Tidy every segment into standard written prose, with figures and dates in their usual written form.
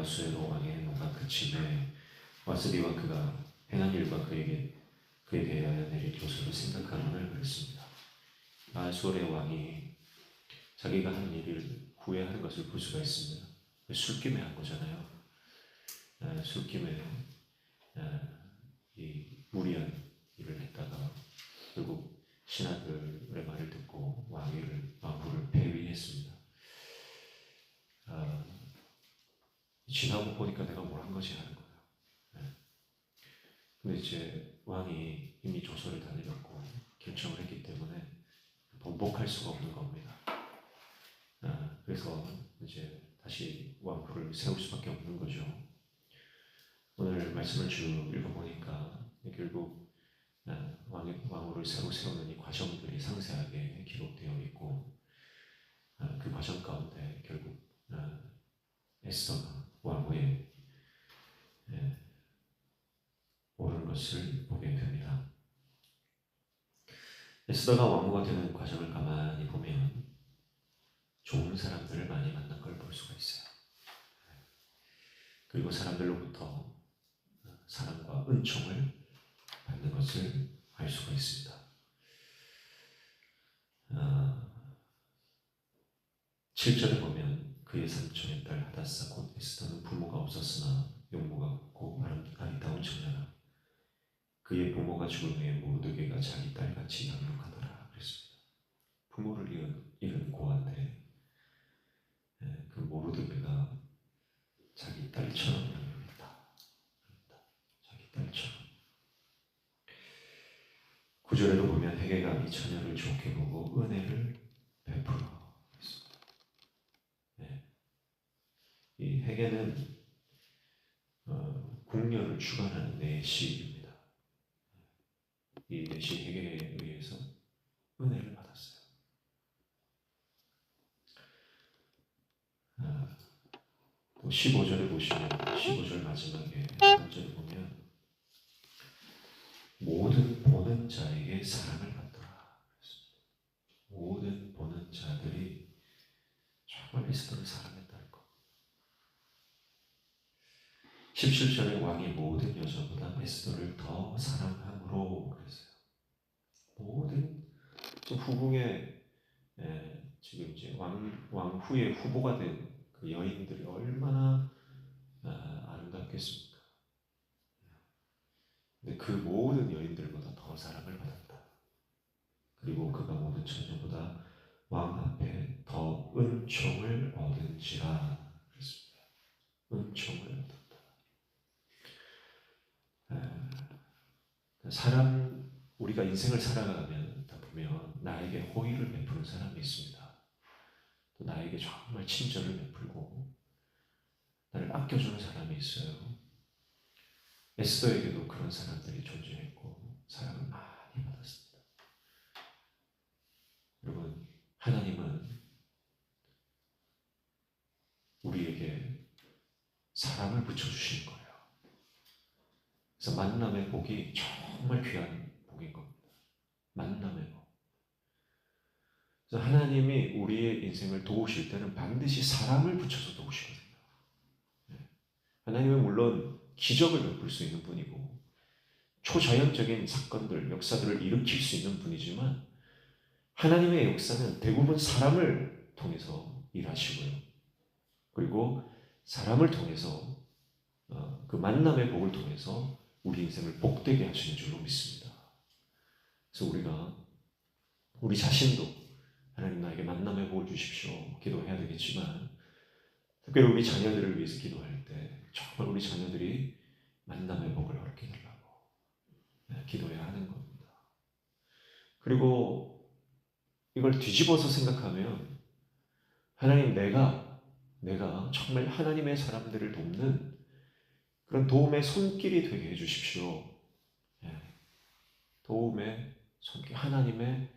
아하수에로 왕의 행로가 그침에 와스비와 그가 행한 일과 그에게 대하여 내린 교수를 생각하는 그랬습니다. 아하수의 왕이 자기가 한 일을 후회하는 것을 볼 수가 있습니다. 술김에 한 거잖아요. 술김에 이 무리한 일을 했다가 결국 신하들의 말을 듣고 왕후를 폐위했습니다. 지나고 보니까 내가 뭘 한 거지 하는 거예요. 근데 이제 왕이 이미 조서를 다 내렸고 결정을 했기 때문에 번복할 수가 없는 겁니다. 그래서 이제 다시 왕후를 세울 수밖에 없는 거죠. 오늘 말씀을 쭉 읽어보니까 결국 왕후를 새로 세우는 이 과정들이 상세하게 기록되어 있고 그 과정 가운데 결국 에스더가 왕후에 오른 것을 보게 됩니다. 에스더가 왕후가 되는 과정을 가만히 보면 좋은 사람들을 많이 만난 걸 볼 수가 있어요. 그리고 사람들로부터 사랑과 은총을 받는 것을 알 수가 있습니다. 7절에 보면 그의 삼촌의 딸 하다사 곧 에스더는 부모가 없었으나 용모가 곱고 아리따운 처녀라. 그의 부모가 죽은 후에 모르드게가 자기 딸같이 양육하더라 그랬습니다. 부모를 잃은 고아인데 그 모르드게가 자기 딸처럼 양육했다. 자기 딸처럼. 9절에도 보면 헤게가 이 처녀를 좋게 보고 은혜를 베풀어 했습니다. 이 헤게는 궁녀를 주관하는 내시입니다. 이 내시 헤게에 의해서 은혜를 받았어요. 또 15절에 보시면 15절 마지막에 3절에 보면 모든 보는 자에게 사랑을 받더라. 모든 보는 자들이 정말 에스더를 사랑했다는 것. 17절에 왕이 모든 여자보다 에스더를 더 사랑함으로 그랬어요. 모든 후궁의 지금 이제 왕후의 후보가 된 그 여인들이 얼마나 아름답겠습니까? 근데 그 모든 여인들보다 더 사랑을 받았다. 그리고 그가 모든 처녀보다 왕 앞에 더 은총을 얻은지라 그랬습니다. 은총을 얻었다. 우리가 인생을 살아가면 다 보면 나에게 호의를 베푸는 사람이 있습니다. 또 나에게 정말 친절을 베풀고 나를 아껴주는 사람이 있어요. 에스더에게도 그런 사람들이 존재했고 사랑을 많이 받았습니다. 여러분, 하나님은 우리에게 사랑을 붙여주시는 거예요. 그래서 만남의 복이 정말 귀한 복인 겁니다. 만남의 복. 그래서 하나님이 우리의 인생을 도우실 때는 반드시 사랑을 붙여서 도우시거든요. 하나님은 물론 기적을 베풀 수 있는 분이고 초자연적인 사건들, 역사들을 일으킬 수 있는 분이지만 하나님의 역사는 대부분 사람을 통해서 일하시고요. 그리고 사람을 통해서 그 만남의 복을 통해서 우리 인생을 복되게 하시는 줄로 믿습니다. 그래서 우리 자신도 하나님 나에게 만남의 복을 주십시오 기도해야 되겠지만 특별히 우리 자녀들을 위해서 기도할 때 정말 우리 자녀들이 만남의 복을 얻게 되려고 기도해야 하는 겁니다. 그리고 이걸 뒤집어서 생각하면 하나님 내가 정말 하나님의 사람들을 돕는 그런 도움의 손길이 되게 해주십시오. 도움의 손길, 하나님의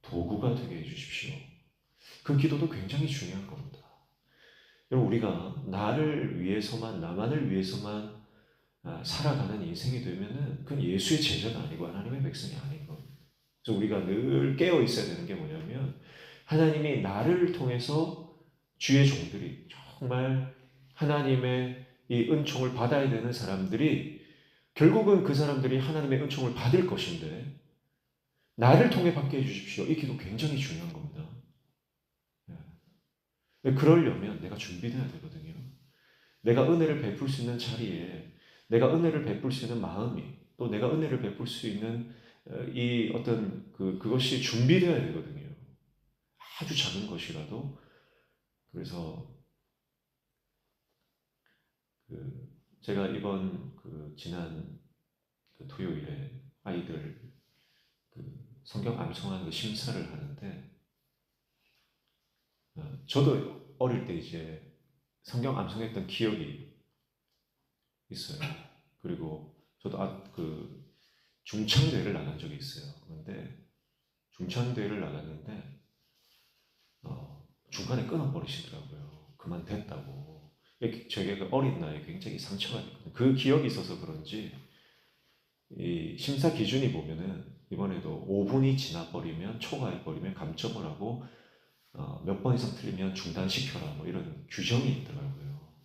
도구가 되게 해주십시오. 그 기도도 굉장히 중요한 겁니다. 여러분, 우리가 나만을 위해서만 살아가는 인생이 되면은 그건 예수의 제자가 아니고 하나님의 백성이 아닌 겁니다. 그래서 우리가 늘 깨어 있어야 되는 게 뭐냐면 하나님이 나를 통해서 주의 종들이 정말 하나님의 이 은총을 받아야 되는 사람들이 결국은 그 사람들이 하나님의 은총을 받을 것인데 나를 통해 받게 해주십시오. 이 기도 굉장히 중요한 겁니다. 그러려면 내가 준비돼야 되거든요. 내가 은혜를 베풀 수 있는 자리에 내가 은혜를 베풀 수 있는 마음이 또 내가 은혜를 베풀 수 있는 이 어떤 그것이 준비되어야 되거든요. 아주 작은 것이라도. 그래서 제가 이번 지난 토요일에 아이들 성경 암송하는 심사를 하는데 저도 어릴 때 이제 성경 암송했던 기억이 있어요. 그리고 저도 중창대회를 나간 적이 있어요. 그런데 중창대회를 나갔는데 중간에 끊어버리시더라고요. 그만됐다고. 제가 어린 나이에 굉장히 상처가 됐거든요. 그 기억이 있어서 그런지 이 심사 기준이 보면은 이번에도 5분이 지나버리면 초과해버리면 감점을 하고 몇 번 이상 틀리면 중단시켜라 뭐 이런 규정이 있더라고요.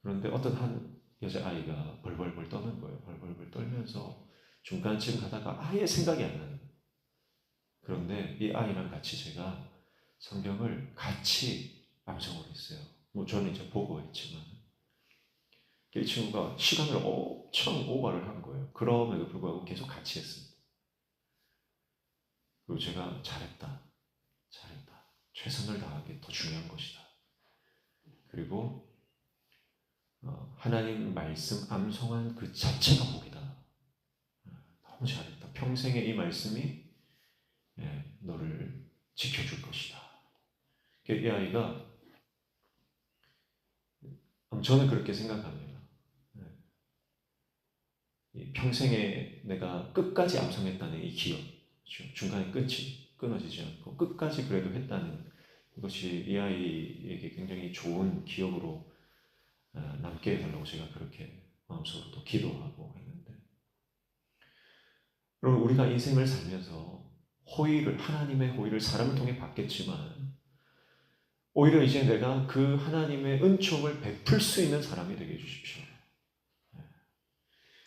그런데 어떤 한 여자아이가 벌벌벌 떠는 거예요. 벌벌벌 떨면서 중간쯤 가다가 아예 생각이 안 나는. 그런데 이 아이랑 같이 제가 성경을 같이 암송을 했어요. 뭐 저는 이제 보고 했지만 이 친구가 시간을 엄청 오버를 한 거예요. 그럼에도 불구하고 계속 같이 했습니다. 그리고 제가 잘했다. 최선을 다하기 더 중요한 것이다. 그리고 하나님 말씀 암송한 그 자체가 복이다. 너무 잘했다. 평생에 이 말씀이 너를 지켜줄 것이다. 이 아이가 저는 그렇게 생각합니다. 평생에 내가 끝까지 암송했다는 이 기억, 중간에 끝이 끊어지지 않고 끝까지 그래도 했다는 이것이 이 아이에게 굉장히 좋은 기억으로 남게 해달라고 제가 그렇게 마음속으로 또 기도하고 했는데, 그럼 우리가 인생을 살면서 하나님의 호의를 사람을 통해 받겠지만 오히려 이제 내가 그 하나님의 은총을 베풀 수 있는 사람이 되게 해주십시오.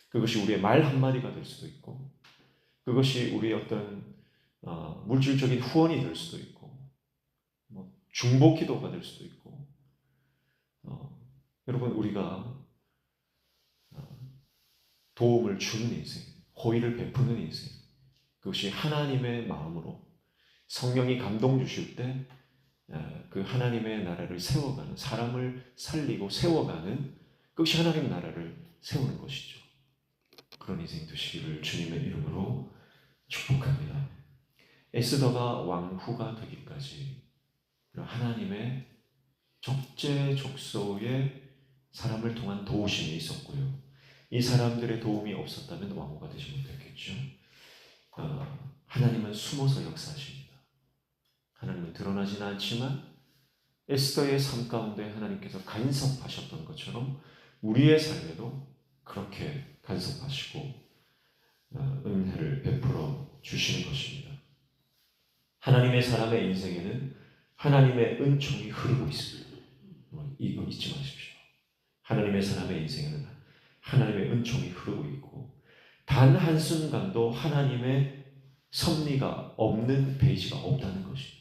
그것이 우리의 말 한마디가 될 수도 있고 그것이 우리의 어떤 물질적인 후원이 될 수도 있고 뭐 중보 기도가 될 수도 있고 여러분 우리가 도움을 주는 인생, 호의를 베푸는 인생, 그것이 하나님의 마음으로 성령이 감동 주실 때 그 하나님의 나라를 세워가는, 사람을 살리고 세워가는, 그것이 하나님의 나라를 세우는 것이죠. 그런 인생 되시기를 주님의 이름으로 축복합니다. 에스더가 왕후가 되기까지 하나님의 적재적소에 사람을 통한 도우심이 있었고요. 이 사람들의 도움이 없었다면 왕후가 되지 못했겠죠. 하나님은 숨어서 역사하십니다. 하나님은 드러나지는 않지만 에스더의 삶 가운데 하나님께서 간섭하셨던 것처럼 우리의 삶에도 그렇게 간섭하시고 은혜를 베풀어 주시는 것입니다. 하나님의 사람의 인생에는 하나님의 은총이 흐르고 있습니다. 이거 잊지 마십시오. 하나님의 사람의 인생에는 하나님의 은총이 흐르고 있고 단 한순간도 하나님의 섭리가 없는 페이지가 없다는 것입니다.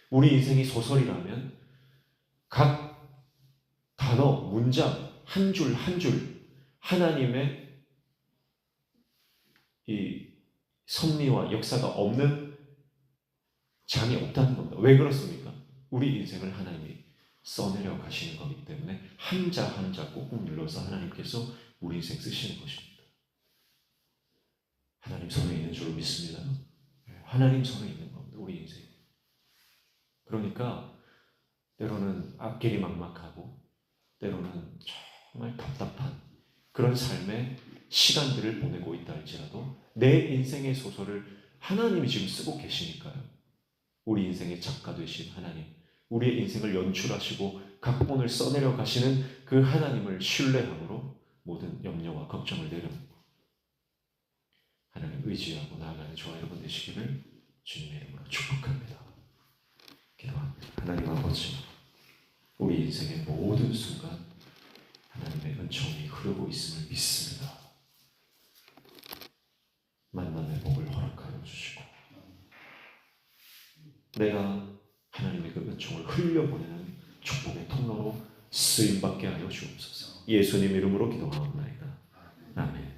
우리 인생이 소설이라면 각 단어, 문장, 한 줄 한 줄 하나님의 이 섭리와 역사가 없는 장이 없다는 겁니다. 왜 그렇습니까? 우리 인생을 하나님이 써내려 가시는 거기 때문에 한자 한자 꾹꾹 눌러서 하나님께서 우리 인생 쓰시는 것입니다. 하나님 손에 있는 줄 믿습니다. 하나님 손에 있는 겁니다. 우리 인생. 그러니까 때로는 앞길이 막막하고 때로는 정말 답답한 그런 삶의 시간들을 보내고 있다 할지라도 내 인생의 소설을 하나님이 지금 쓰고 계시니까요. 우리 인생의 작가 되신 하나님, 우리의 인생을 연출하시고 각본을 써내려 가시는 그 하나님을 신뢰함으로 모든 염려와 걱정을 내려놓고 하나님 의지하고 나아가는 저와 여러분 되시기를 주님의 이름으로 축복합니다. 기도합니다. 하나님 아버지, 우리 인생의 모든 순간 하나님의 은총이 흐르고 있음을 믿습니다. 만남의 복을 허락하여 주시고 내가 하나님의 그 은총을 흘려보내는 축복의 통로로 쓰임받게 하여 주옵소서. 예수님 이름으로 기도하옵나이다. 아멘.